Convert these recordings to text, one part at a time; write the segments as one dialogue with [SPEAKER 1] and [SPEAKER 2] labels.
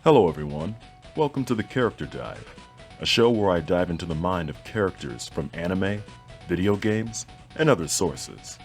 [SPEAKER 1] Hello everyone, welcome to the Character Dive, a show where I dive into the mind of characters from anime, video games, and other sources.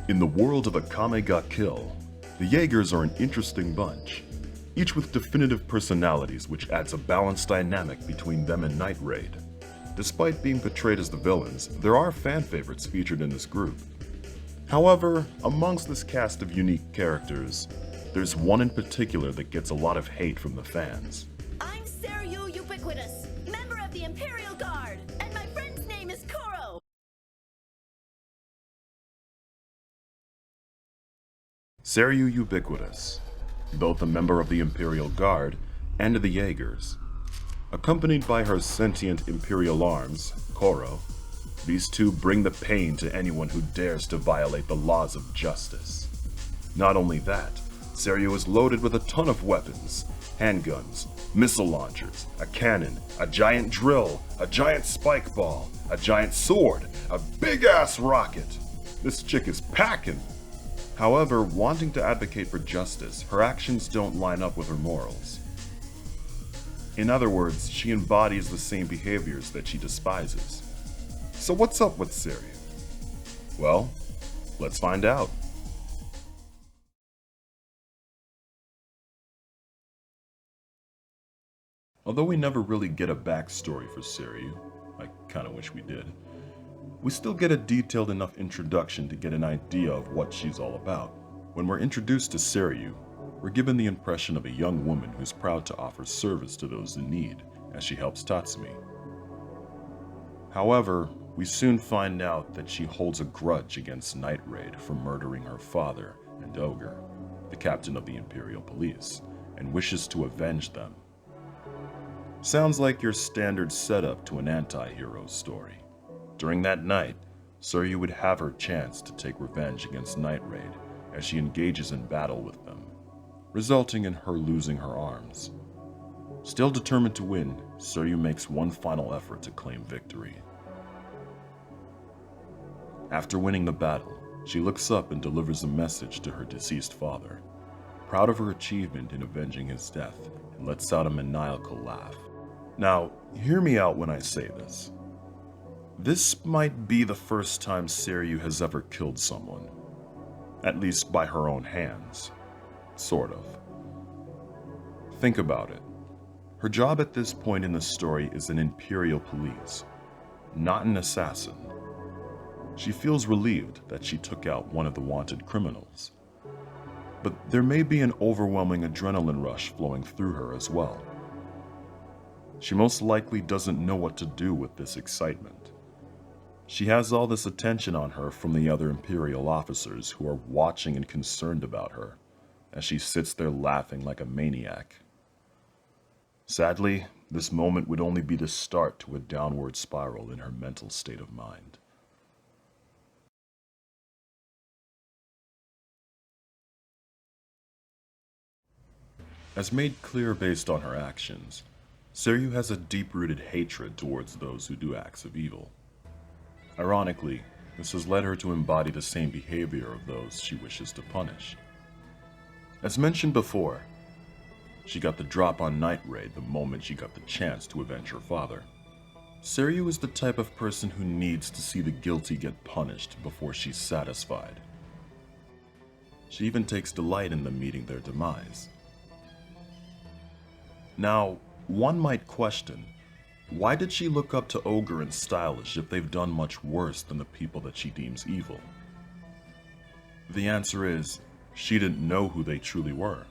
[SPEAKER 1] In the world of Akame ga Kill, the Jaegers are an interesting bunch, each with definitive personalities which adds a balanced dynamic between them and Night Raid. Despite being portrayed as the villains, there are fan favorites featured in this group. However, amongst this cast of unique characters, there's one in particular that gets a lot of hate from the fans.
[SPEAKER 2] I'm Seryu Ubiquitous, member of the Imperial Guard, and my friend's name is Koro.
[SPEAKER 1] Seryu Ubiquitous, both a member of the Imperial Guard and the Jaegers. Accompanied by her sentient Imperial arms, Koro, these two bring the pain to anyone who dares to violate the laws of justice. Not only that, Seryu is loaded with a ton of weapons, handguns, missile launchers, a cannon, a giant drill, a giant spike ball, a giant sword, a big-ass rocket. This chick is packing. However, wanting to advocate for justice, her actions don't line up with her morals. In other words, she embodies the same behaviors that she despises. So what's up with Seryu? Well, let's find out. Although we never really get a backstory for Seryu, I kinda wish we did, we still get a detailed enough introduction to get an idea of what she's all about. When we're introduced to Seryu, we're given the impression of a young woman who's proud to offer service to those in need, as she helps Tatsumi. However, we soon find out that she holds a grudge against Night Raid for murdering her father and Ogre, the captain of the Imperial Police, and wishes to avenge them. Sounds like your standard setup to an anti-hero story. During that night, Seryu would have her chance to take revenge against Night Raid as she engages in battle with them, resulting in her losing her arms. Still determined to win, Seryu makes one final effort to claim victory. After winning the battle, she looks up and delivers a message to her deceased father, proud of her achievement in avenging his death, and lets out a maniacal laugh. Now, hear me out when I say this. This might be the first time Seryu has ever killed someone. At least by her own hands. Sort of. Think about it. Her job at this point in the story is an Imperial police, not an assassin. She feels relieved that she took out one of the wanted criminals. But there may be an overwhelming adrenaline rush flowing through her as well. She most likely doesn't know what to do with this excitement. She has all this attention on her from the other Imperial officers who are watching and concerned about her, as she sits there laughing like a maniac. Sadly, this moment would only be the start to a downward spiral in her mental state of mind. As made clear based on her actions, Seryu has a deep-rooted hatred towards those who do acts of evil. Ironically, this has led her to embody the same behavior of those she wishes to punish. As mentioned before, she got the drop on Night Raid the moment she got the chance to avenge her father. Seryu is the type of person who needs to see the guilty get punished before she's satisfied. She even takes delight in them meeting their demise. Now, one might question, why did she look up to Ogre and Stylish if they've done much worse than the people that she deems evil? The answer is, she didn't know who they truly were.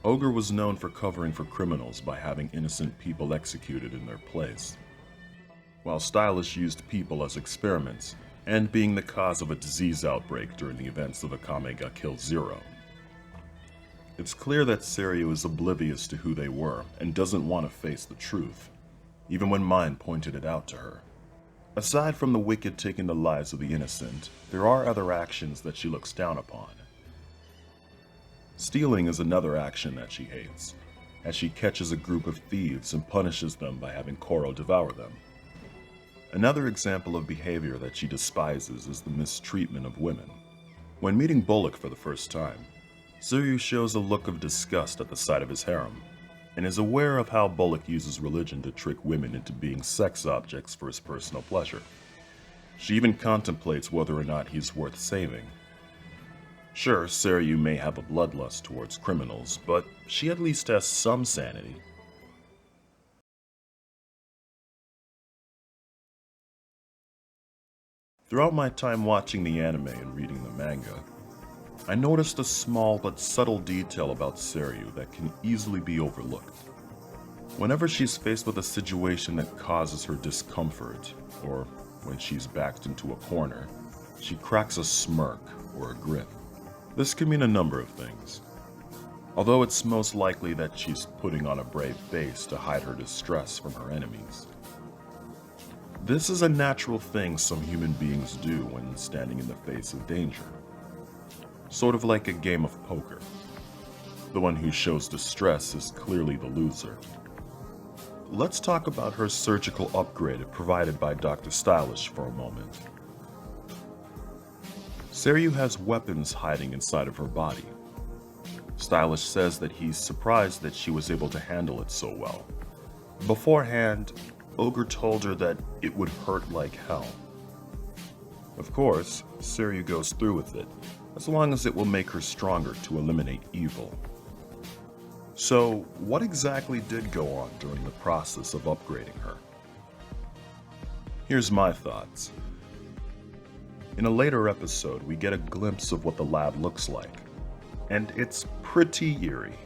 [SPEAKER 1] Ogre was known for covering for criminals by having innocent people executed in their place, while Stylish used people as experiments and being the cause of a disease outbreak during the events of Akame ga Kill 0. It's clear that Seryu is oblivious to who they were and doesn't want to face the truth, even when Mind pointed it out to her. Aside from the wicked taking the lives of the innocent, there are other actions that she looks down upon. Stealing is another action that she hates, as she catches a group of thieves and punishes them by having Koro devour them. Another example of behavior that she despises is the mistreatment of women. When meeting Bullock for the first time, Seryu shows a look of disgust at the sight of his harem, and is aware of how Bullock uses religion to trick women into being sex objects for his personal pleasure. She even contemplates whether or not he's worth saving. Sure, Seryu may have a bloodlust towards criminals, but she at least has some sanity. Throughout my time watching the anime and reading the manga, I noticed a small but subtle detail about Seryu that can easily be overlooked. Whenever she's faced with a situation that causes her discomfort, or when she's backed into a corner, she cracks a smirk or a grin. This can mean a number of things. Although it's most likely that she's putting on a brave face to hide her distress from her enemies. This is a natural thing some human beings do when standing in the face of danger. Sort of like a game of poker. The one who shows distress is clearly the loser. Let's talk about her surgical upgrade provided by Dr. Stylish for a moment. Seryu has weapons hiding inside of her body. Stylish says that he's surprised that she was able to handle it so well. Beforehand, Ogre told her that it would hurt like hell. Of course, Seryu goes through with it, as long as it will make her stronger to eliminate evil. So, what exactly did go on during the process of upgrading her? Here's my thoughts. In a later episode, we get a glimpse of what the lab looks like, and it's pretty eerie.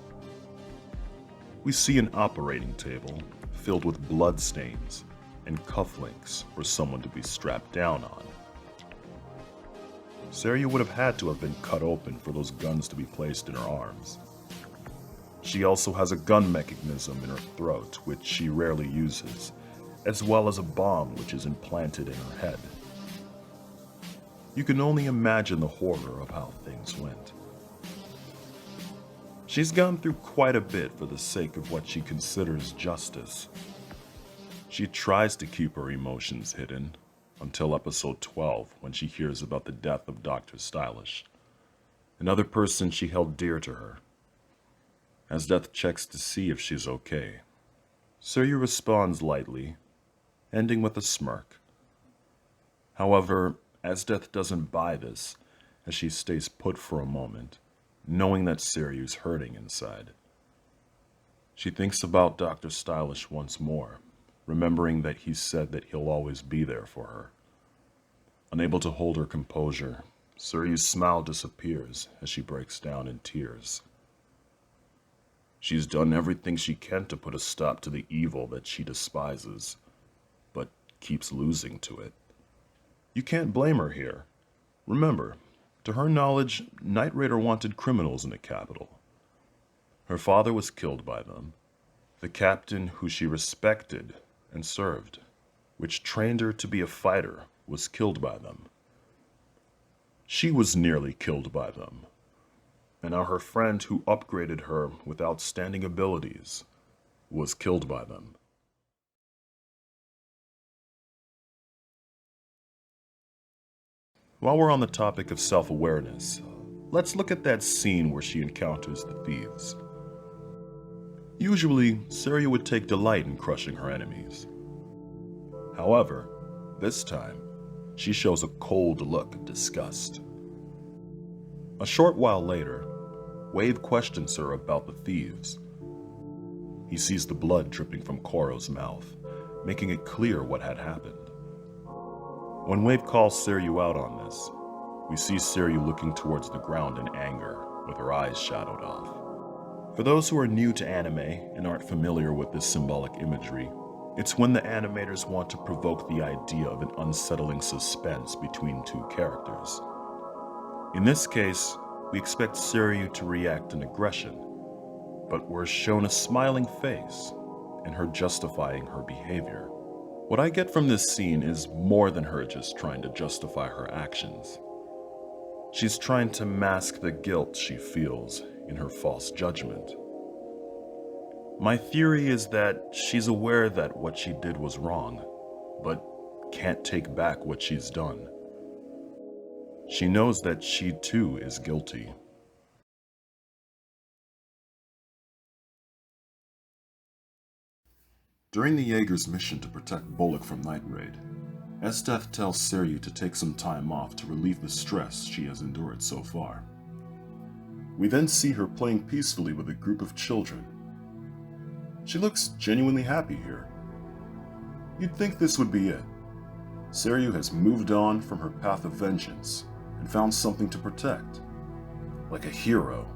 [SPEAKER 1] We see an operating table filled with bloodstains and cufflinks for someone to be strapped down on. Seryu would have had to have been cut open for those guns to be placed in her arms. She also has a gun mechanism in her throat, which she rarely uses, as well as a bomb which is implanted in her head. You can only imagine the horror of how things went. She's gone through quite a bit for the sake of what she considers justice. She tries to keep her emotions hidden, until episode 12 when she hears about the death of Dr. Stylish, another person she held dear to her. As Death checks to see if she's okay, Seryu responds lightly, ending with a smirk. However, as Death doesn't buy this, as she stays put for a moment, knowing that Seryu's hurting inside. She thinks about Dr. Stylish once more, remembering that he said that he'll always be there for her. Unable to hold her composure, Seryu's smile disappears as she breaks down in tears. She's done everything she can to put a stop to the evil that she despises, but keeps losing to it. You can't blame her here. Remember, to her knowledge, Knight Raider wanted criminals in the capital. Her father was killed by them. The captain who she respected and served, which trained her to be a fighter, was killed by them. She was nearly killed by them. And now her friend who upgraded her with outstanding abilities was killed by them. While we're on the topic of self-awareness, let's look at that scene where she encounters the thieves. Usually, Seryu would take delight in crushing her enemies. However, this time, she shows a cold look of disgust. A short while later, Wave questions her about the thieves. He sees the blood dripping from Koro's mouth, making it clear what had happened. When Wave calls Seryu out on this, we see Seryu looking towards the ground in anger, with her eyes shadowed off. For those who are new to anime and aren't familiar with this symbolic imagery, it's when the animators want to provoke the idea of an unsettling suspense between two characters. In this case, we expect Seryu to react in aggression, but we're shown a smiling face and her justifying her behavior. What I get from this scene is more than her just trying to justify her actions. She's trying to mask the guilt she feels in her false judgment. My theory is that she's aware that what she did was wrong, but can't take back what she's done. She knows that she too is guilty. During the Jaeger's mission to protect Bullock from Night Raid, Esdeath tells Seryu to take some time off to relieve the stress she has endured so far. We then see her playing peacefully with a group of children. She looks genuinely happy here. You'd think this would be it. Seryu has moved on from her path of vengeance and found something to protect, like a hero.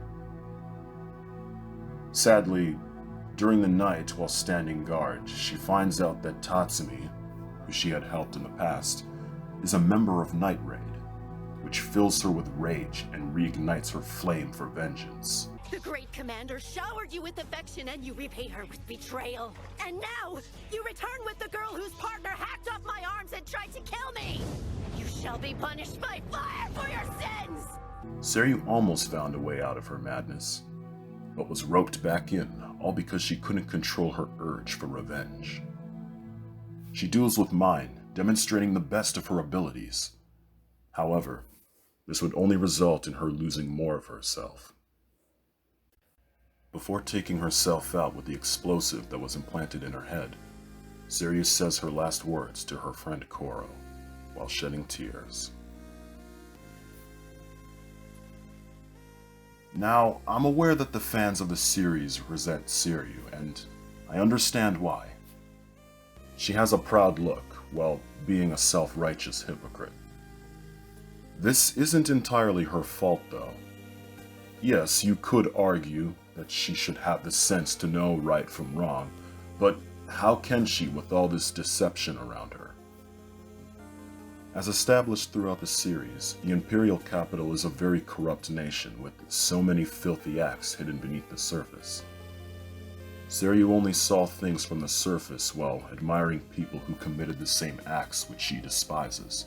[SPEAKER 1] Sadly, during the night while standing guard, she finds out that Tatsumi, who she had helped in the past, is a member of Night Raid, which fills her with rage and reignites her flame for vengeance.
[SPEAKER 2] The great commander showered you with affection and you repaid her with betrayal. And now, you return with the girl whose partner hacked off my arms and tried to kill me! You shall be punished by fire for your sins!
[SPEAKER 1] Seryu almost found a way out of her madness, but was roped back in, all because she couldn't control her urge for revenge. She duels with mind, demonstrating the best of her abilities. However, this would only result in her losing more of herself. Before taking herself out with the explosive that was implanted in her head, Seryu says her last words to her friend Koro, while shedding tears. Now, I'm aware that the fans of the series resent Seryu, and I understand why. She has a proud look, while being a self-righteous hypocrite. This isn't entirely her fault, though. Yes, you could argue that she should have the sense to know right from wrong, but how can she with all this deception around her? As established throughout the series, the Imperial capital is a very corrupt nation with so many filthy acts hidden beneath the surface. Seryu only saw things from the surface while admiring people who committed the same acts which she despises.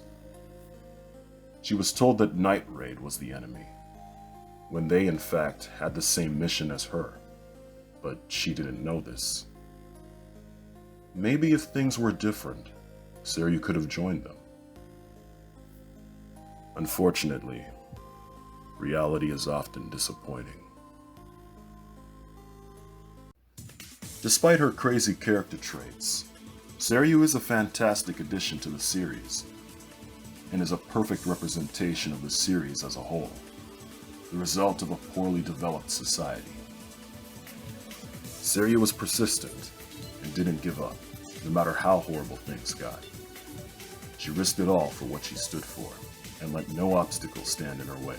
[SPEAKER 1] She was told that Night Raid was the enemy, when they in fact had the same mission as her, but she didn't know this. Maybe if things were different, Seryu could have joined them. Unfortunately, reality is often disappointing. Despite her crazy character traits, Seryu is a fantastic addition to the series, and is a perfect representation of the series as a whole, the result of a poorly developed society. Seryu was persistent and didn't give up, no matter how horrible things got. She risked it all for what she stood for, and let no obstacle stand in her way.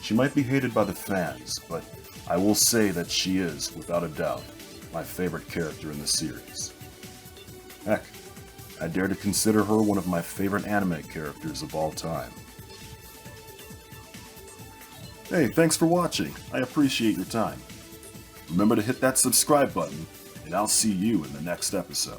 [SPEAKER 1] She might be hated by the fans, but I will say that she is, without a doubt, my favorite character in the series. Heck, I dare to consider her one of my favorite anime characters of all time. Hey, thanks for watching. I appreciate your time. Remember to hit that subscribe button, and I'll see you in the next episode.